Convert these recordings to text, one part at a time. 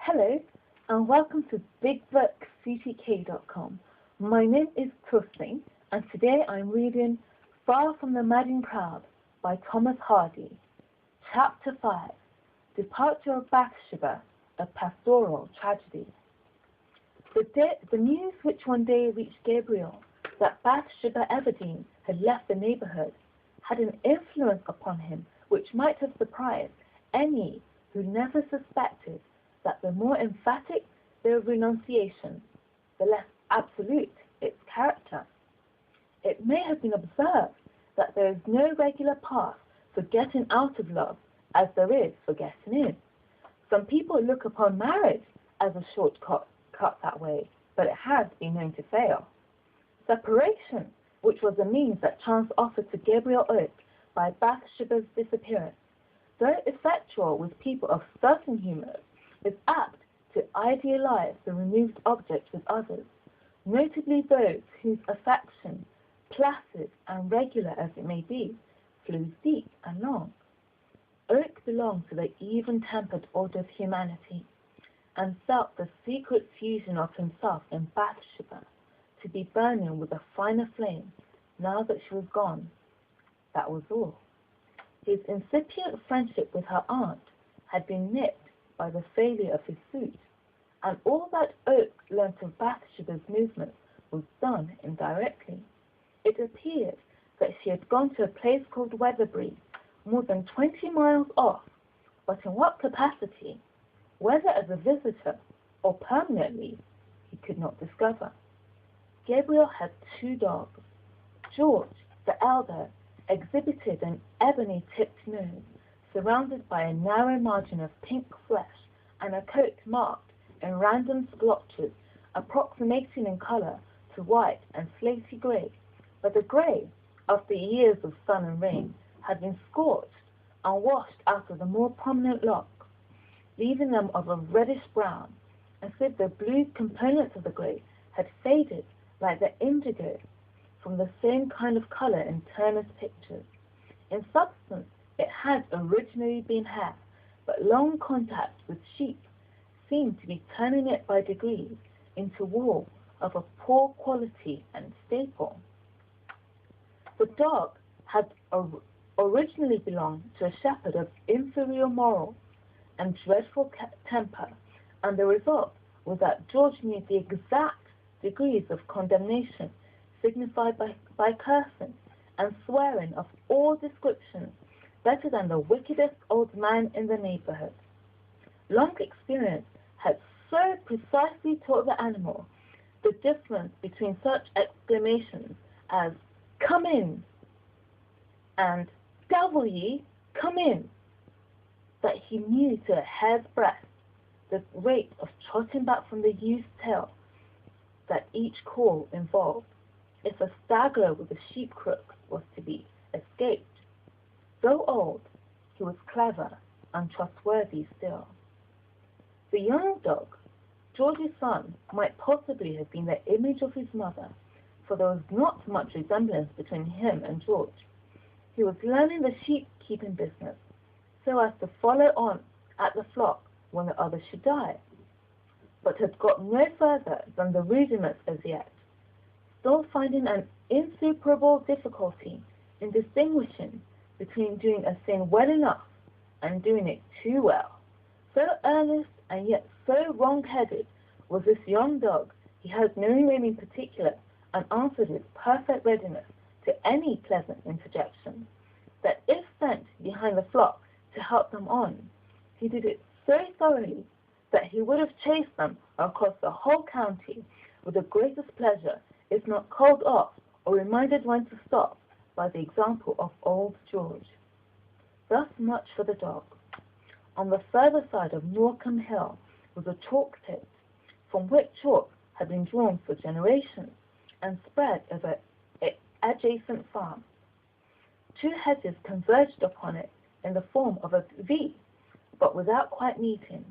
Hello, and welcome to BigBookCTK.com. My name is Tusing, and today I'm reading Far from the Madding Crowd by Thomas Hardy. Chapter 5, Departure of Bathsheba, a Pastoral Tragedy. The news which one day reached Gabriel that Bathsheba Everdeen had left the neighborhood had an influence upon him which might have surprised any who never suspected that the more emphatic the renunciation, the less absolute its character. It may have been observed that there is no regular path for getting out of love as there is for getting in. Some people look upon marriage as a shortcut that way, but it has been known to fail. Separation, which was a means that chance offered to Gabriel Oak by Bathsheba's disappearance, though effectual with people of certain humours, is apt to idealize the removed object with others, notably those whose affection, placid and regular as it may be, flows deep and long. Oak belonged to the even-tempered order of humanity, and felt the secret fusion of himself in Bathsheba to be burning with a finer flame now that she was gone. That was all. His incipient friendship with her aunt had been nipped by the failure of his suit, and all that Oak learnt of Bathsheba's movements was done indirectly. It appeared that she had gone to a place called Weatherbury, more than 20 miles off, but in what capacity, whether as a visitor or permanently, he could not discover. Gabriel had 2 dogs. George, the elder, exhibited an ebony-tipped nose, surrounded by a narrow margin of pink flesh, and a coat marked in random splotches, approximating in color to white and slaty gray, but the gray of the years of sun and rain had been scorched and washed out of the more prominent locks, leaving them of a reddish brown, as if the blue components of the gray had faded like the indigo from the same kind of color in Turner's pictures. In substance, it had originally been hair, but long contact with sheep seemed to be turning it by degrees into wool of a poor quality and staple. The dog had originally belonged to a shepherd of inferior morals and dreadful temper, and the result was that George knew the exact degrees of condemnation signified by cursing and swearing of all descriptions better than the wickedest old man in the neighborhood. Long experience had so precisely taught the animal the difference between such exclamations as "Come in" and "Devil ye, come in," that he knew to a hair's breadth the rate of trotting back from the youth's tail that each call involved, if a staggler with a sheep crook was to be escaped. Though old, he was clever and trustworthy still. The young dog, George's son, might possibly have been the image of his mother, for there was not much resemblance between him and George. He was learning the sheep-keeping business, so as to follow on at the flock when the others should die, but had got no further than the rudiments as yet, still finding an insuperable difficulty in distinguishing between doing a thing well enough and doing it too well. So earnest and yet so wrong-headed was this young dog, he had no name in particular, and answered with perfect readiness to any pleasant interjection, that if sent behind the flock to help them on, he did it so thoroughly that he would have chased them across the whole county with the greatest pleasure, if not called off or reminded when to stop by the example of old George. Thus much for the dog. On the further side of Norcombe Hill was a chalk pit, from which chalk had been drawn for generations and spread over adjacent farms. 2 hedges converged upon it in the form of a V, but without quite meeting.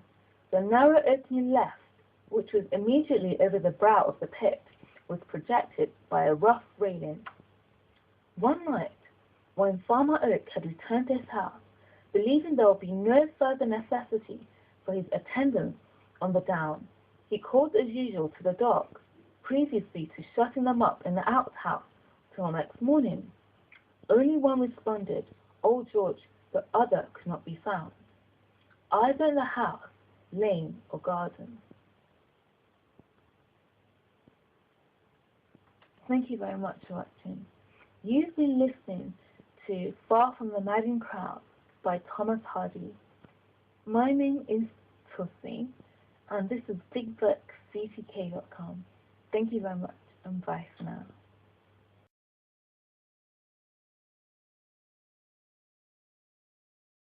The narrow opening left, which was immediately over the brow of the pit, was protected by a rough railing. One night, when Farmer Oak had returned to his house, believing there would be no further necessity for his attendance on the down. He called as usual to the dogs, previously to shutting them up in the outhouse till next morning. Only one responded, Old George, the other could not be found, either in the house, lane, or garden. Thank you very much for watching. You've been listening to Far from the Madding Crowd by Thomas Hardy. My name is Tussie, and this is BigBookCTK.com. Thank you very much, and bye for now.